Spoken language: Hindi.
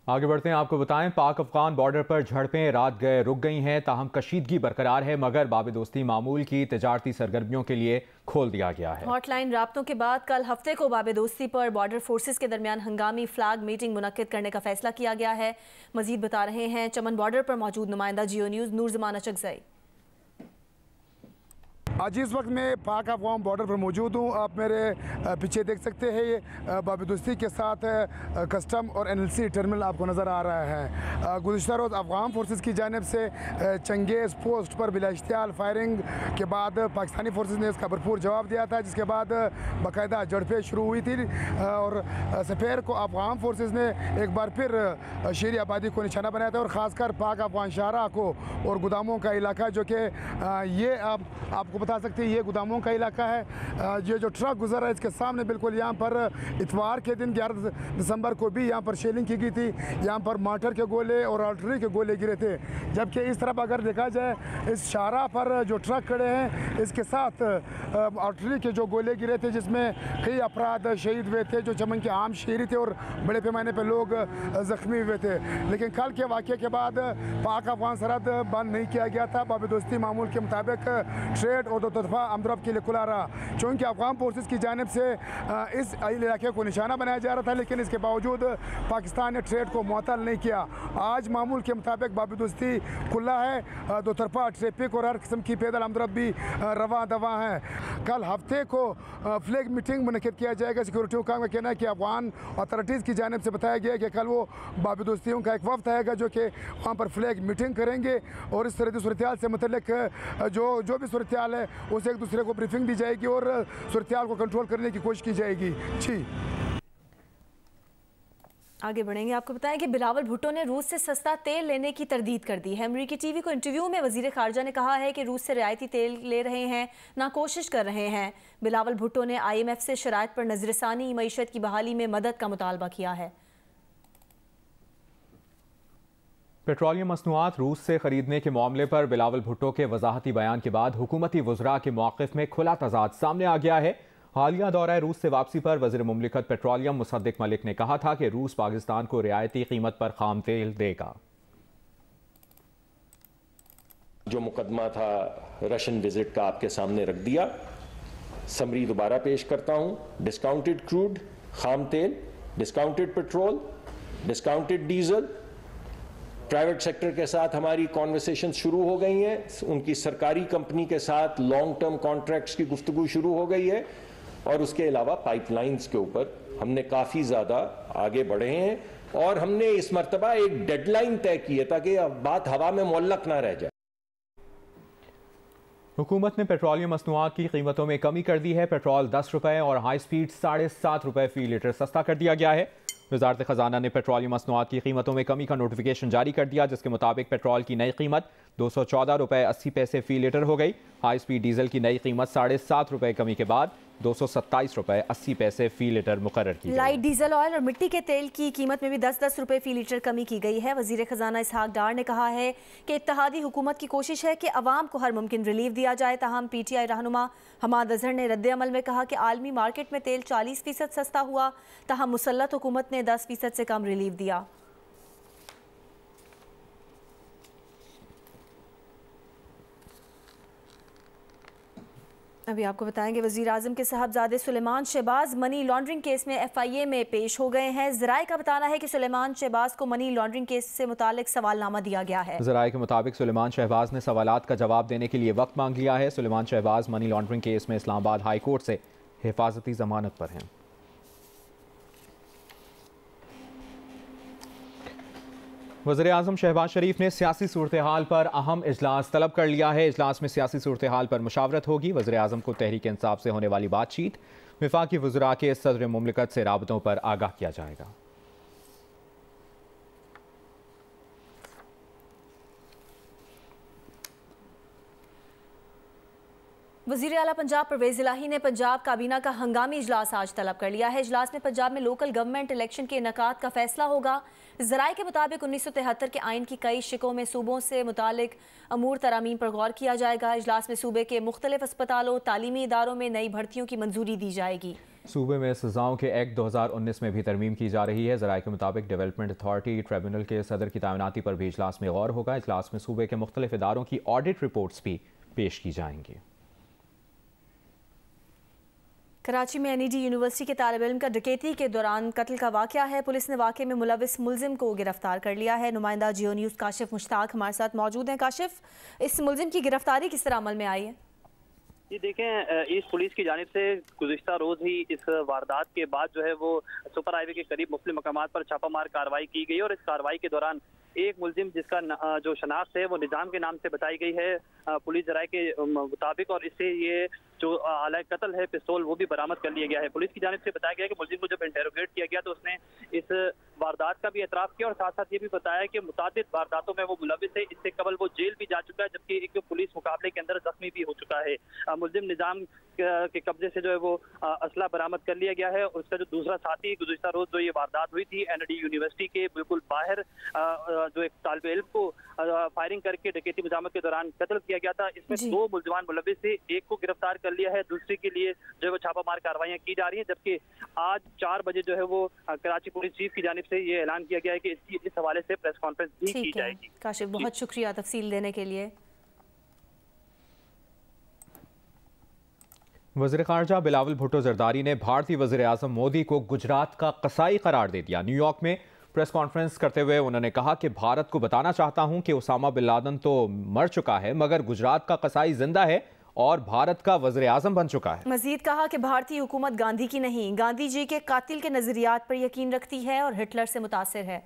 आगे बढ़ते हैं, आपको बताएं पाक अफगान बॉर्डर पर झड़पें रात गए रुक गई हैं, ताहम कशीदगी बरकरार है, मगर बाब दोस्ती मामूल की तजारती सरगर्मियों के लिए खोल दिया गया है। हॉटलाइन राब्तों के बाद कल हफ्ते को बाब दोस्ती पर बॉर्डर फोर्सेस के दरमियान हंगामी फ्लैग मीटिंग मुनक्किद करने का फैसला किया गया है। मजीद बता रहे हैं चमन बॉर्डर पर मौजूद नुमाइंदा जियो न्यूज़ नूरजमान अचकज़ई। आज इस वक्त मैं पाक अफगान बॉर्डर पर मौजूद हूँ। आप मेरे पीछे देख सकते हैं ये बाबदोस्ती के साथ कस्टम और NLC टर्मिनल आपको नज़र आ रहा है। गुज़िश्ता रोज़ अफगान फोर्सेस की जानिब से चंगेज़ पोस्ट पर बिला इश्तियाल फायरिंग के बाद पाकिस्तानी फोर्सेस ने इसका भरपूर जवाब दिया था, जिसके बाद बाकायदा झड़पें शुरू हुई थी और सफ़ेर को अफगान फोर्सेस ने एक बार फिर शहरी आबादी को निशाना बनाया था और ख़ासकर पाक अफगान शाहरा को और गोदामों का इलाका, जो कि ये आपको बता सकते हैं ये गोदामों का इलाका है। ये जो ट्रक गुजर रहा है इसके सामने बिल्कुल यहाँ पर इतवार के दिन 11 दिसंबर को भी यहाँ पर शेलिंग की गई थी। यहाँ पर मार्टर के गोले और आर्टिलरी के गोले गिरे थे, जबकि इस तरफ अगर देखा जाए इस शाहरा पर जो ट्रक खड़े हैं इसके साथ आर्टिलरी के जो गोले गिरे थे, जिसमें कई अफराद शहीद हुए थे, जो चमन के आम शहरी थे और बड़े पैमाने पर लोग ज़ख्मी हुए थे। लेकिन कल के वाक़े के बाद पाक अफगान सरहद बंद नहीं किया गया था। बाब दोस्ती मामूल के मुताबिक ट्रेड और दो तरफा आमदरफ्त के लिए खुला रहा, चूँकि अफगान फोर्सेस की जानिब से इस इलाके को निशाना बनाया जा रहा था, लेकिन इसके बावजूद पाकिस्तान ने ट्रेड को मुअत्तल नहीं किया। आज मामूल के मुताबिक बाब दोस्ती खुला है, दो तरफा ट्रैफिक और हर किस्म की पैदल आमदरफ्त भी रवा दवा है। कल हफ्ते को फ्लैग मीटिंग मुनक्किद किया जाएगा। सिक्योरिटी हुकाम का कहना है कि अफगान अथॉरिटीज़ की जानिब से बताया गया कि कल वो बाब दोस्तियों का एक वफ्द आएगा जो कि वहाँ पर फ्लैग मीटिंग करेंगे और इस तरह सूरत से मुतल्लिक जो भी सूरत है उसे एक दूसरे को ब्रीफिंग दी जाएगी और सूरत को कंट्रोल करने की कोशिश की जाएगी। जी आगे बढ़ेंगे, आपको बताएं कि बिलावल भुट्टो ने रूस से सस्ता तेल लेने की तरदीद कर दी है। अमरीकी टीवी को इंटरव्यू में वजीर खारजा ने कहा है कि रूस से रियायती तेल ले रहे हैं, ना कोशिश कर रहे हैं। बिलावल भुट्टो ने IMF से शराइत पर नजरसानी मईशत की बहाली में मदद का मुतालबा किया है। पेट्रोलियम मसनूआत रूस से खरीदने के मामले पर बिलावल भुट्टो के वजाहती बयान के बाद हुकूमती वज़रा के मौक़िफ़ में खुला तज़ाद सामने आ गया है। हालिया दौरा रूस से वापसी पर वज़ीर मुमलिकत पेट्रोलियम मुसद्दिक मलिक ने कहा था कि रूस पाकिस्तान को रियायती कीमत पर खाम तेल देगा। जो मुकदमा था रशियन विजिट का आपके सामने रख दिया। समरी दोबारा पेश करता हूं। डिस्काउंटेड क्रूड, खाम तेल, discounted petrol, discounted diesel, private sector के साथ हमारी कॉन्वर्सेशन शुरू हो गई हैं। उनकी सरकारी कंपनी के साथ लॉन्ग टर्म कॉन्ट्रैक्ट्स की गुफ्तगू शुरू हो गई है और उसके अलावा पाइपलाइंस के ऊपर हमने काफ़ी ज़्यादा आगे बढ़े हैं और हमने इस मर्तबा एक डेडलाइन तय की है ताकि बात हवा में मुअल्लक ना रह जाए। हुकूमत ने पेट्रोलियम मसनूआत की कीमतों में कमी कर दी है। पेट्रोल 10 रुपये और हाई स्पीड 7.5 रुपये फ़ी लीटर सस्ता कर दिया गया है। वजारत ख़जाना ने पेट्रोलियम मसनूआत की कीमतों में कमी का नोटिफिकेशन जारी कर दिया, जिसके मुताबिक पेट्रोल की नई कीमत 214 रुपये 80 पैसे फ़ी लीटर हो गई। हाई स्पीड डीजल की नई कीमत 7.5 रुपये कमी के बाद 227 रुपये 80 पैसे फ़ी लीटर मुकर्रर की गई। लाइट डीजल ऑयल और मिट्टी के तेल की कीमत में भी 10-10 रुपये फ़ी लीटर कमी की गई है। वज़ीर ख़जाना इसहाक डार ने कहा है कि इत्तेहादी हुकूमत की कोशिश है कि अवाम को हर मुमकिन रिलीफ दिया जाए। ताहम PTI रहनुमा हमाद अजहर ने रद्द अमल में कहा कि आलमी मार्केट में तेल 40% सस्ता हुआ, ताहम मुसल्लत हुकूमत ने 10% से कम रिलीफ दिया। अभी आपको बताएंगे वज़ीर आज़म के साहबजादे Suleman Shahbaz money laundering case में FIA में पेश हो गए हैं। ज़राए का बताना है कि सुलेमान शहबाज को मनी लॉन्ड्रिंग केस से मुतालिक सवालनामा दिया गया है। ज़राए के मुताबिक सुलेमान शहबाज ने सवालात का जवाब देने के लिए वक्त मांग लिया है। Suleman Shahbaz money laundering case में इस्लामाबाद हाई कोर्ट से हिफाजती जमानत पर हैं। वज़ीर आज़म शहबाज शरीफ ने सियासी सूरत हाल पर अहम इजलास तलब कर लिया है। इजलास में सियासी सूरत हाल पर मुशावरत होगी। वज़ीर आज़म को तहरीक इंसाफ से होने वाली बातचीत, वफाकी वज़रा के सदर मुमलिकत से राबतों पर आगाह किया जाएगा। वज़ीर आला पंजाब परवेज़ इलाही ने पंजाब काबीना का हंगामी इजलास आज तलब कर लिया है। इजलास में पंजाब में लोकल गवर्नमेंट इलेक्शन के इनेकाद का फैसला होगा। ज़राए के मुताबिक 1973 के आइन की कई शिकों में सूबों से मुतालिक अमूर तरामीम पर गौर किया जाएगा। इजलास में सूबे के मुख्तलिफ अस्पतालों, तालीमी इदारों में नई भर्तियों की मंजूरी दी जाएगी। सूबे में सजाओं के एक्ट 2019 में भी तरमीम की जा रही है। ज़राए के मुताबिक डेवलपमेंट अथॉरिटी ट्रिब्यूनल के सदर की तैनाती पर भी इजलास में गौर होगा। इजलास में सूबे के मुख्तलिफ इदारों की ऑडिट रिपोर्ट्स भी पेश की जाएंगी। कराची में NED यूनिवर्सिटी के तालिब इल्म का डकैती के दौरान कत्ल का वाक़या है। पुलिस ने वाक़े में मुलविस मुलजिम को गिरफ्तार कर लिया है। नुमाइंदा जियो न्यूज़ काशिफ मुश्ताक हमारे साथ मौजूद हैं। काशिफ, इस मुलजिम की गिरफ्तारी किस तरह अमल में आई है? जी देखें, इस पुलिस की जानिब से गुज़िश्ता रोज़ ही इस वारदात के बाद जो है वो सुपर हाईवे के करीब मुख्तलिफ मकामात पर छापामार कार्रवाई की गई और इस कार्रवाई के दौरान एक मुलजिम जिसका जो शनाख्त है वो निजाम के नाम से बताई गई है पुलिस जराये के मुताबिक, और इससे ये जो आला कत्ल है पिस्तौल वो भी बरामद कर लिया गया है। पुलिस की जानिब से बताया गया कि मुलजिम को जब इंटेरोगेट किया गया तो उसने इस वारदात का भी एतराफ़ किया और साथ साथ ये भी बताया कि मुतादिद वारदातों में वो मुलविस है। इससे कबल वो जेल भी जा चुका है, जबकि एक पुलिस मुकाबले के अंदर जख्मी भी हो चुका है। मुलजिम निजाम के कब्जे से जो है वो असला बरामद कर लिया गया है। उसका जो दूसरा साथी गुज़िश्ता रोज जो ये वारदात हुई थी NED यूनिवर्सिटी के बिल्कुल बाहर जो एक तालिब इल्म को फायरिंग करके डकैती मजामत के दौरान कत्ल किया गया था। इसमें 2 मुलजमान मुलविस से एक को गिरफ्तार कर लिया है, दूसरे के लिए जो है वो छापामार कार्रवाइयां की जा रही हैं। जबकि आज 4 बजे जो है वो कराची पुलिस चीफ की जानिब से ये ऐलान किया गया है कि इस हवाले से प्रेस कॉन्फ्रेंस भी की जाएगी। काशिफ, बहुत शुक्रिया तफसील देने के लिए। वज़ीर ख़ारजा बिलावल भुट्टो ज़रदारी ने भारतीय वज़ीर आज़म मोदी को गुजरात का कसाई करार दे दिया। न्यूयॉर्क में प्रेस कॉन्फ्रेंस करते हुए उन्होंने कहा कि भारत को बताना चाहता हूं कि उसामा बिन लादेन तो मर चुका है मगर गुजरात का कसाई जिंदा है और भारत का वज़ीर आज़म बन चुका है। मजीद कहा कि भारतीय हुकूमत गांधी की नहीं, गांधी जी के कातिल के नजरियात पर यकीन रखती है और हिटलर से मुतासिर है।